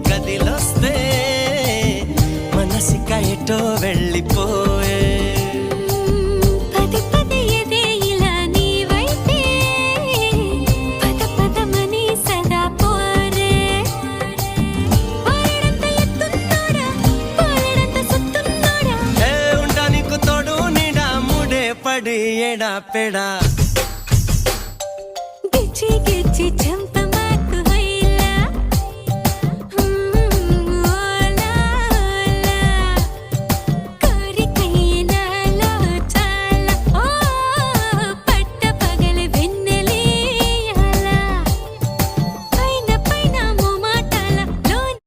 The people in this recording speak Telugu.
కదిలొస్తే మనసిక ఎటో వెళ్ళిపోయే పది పది ఎదే ఇలా నీ వైపే పద పదమని సదా పోరే పారడంత ఎత్తున్నోడా పారడంత సుత్తున్నోడా ఏ ఉండనికి తోడు నీడా ముడే పడి ఎడా పెడా గిచ్చి గిచ్చి చంప